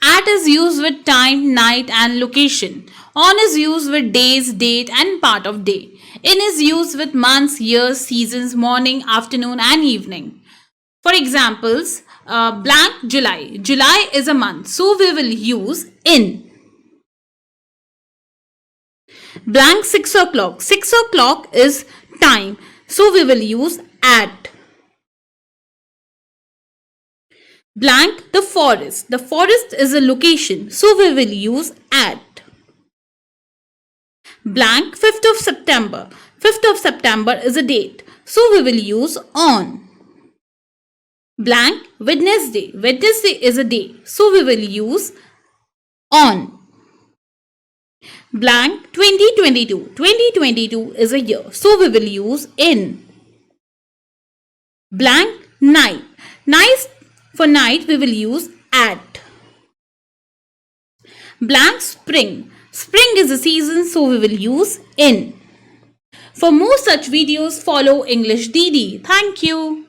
At is used with time, night and location. On is used with days, date and part of day. In is used with months, years, seasons, morning, afternoon and evening. For examples, blank July. July is a month, so we will use in. Blank 6 o'clock. 6 o'clock is time, so we will use at. Blank the forest. The forest is a location, so we will use at. Blank 5th of September. 5th of September is a date, so we will use on. Blank Wednesday. Wednesday is a day, so we will use on. Blank 2022. 2022 is a year, so we will use in. Blank night. Night for night we will use at. Blank spring. Spring is a season, so we will use in. For more such videos, follow English Didi. Thank you.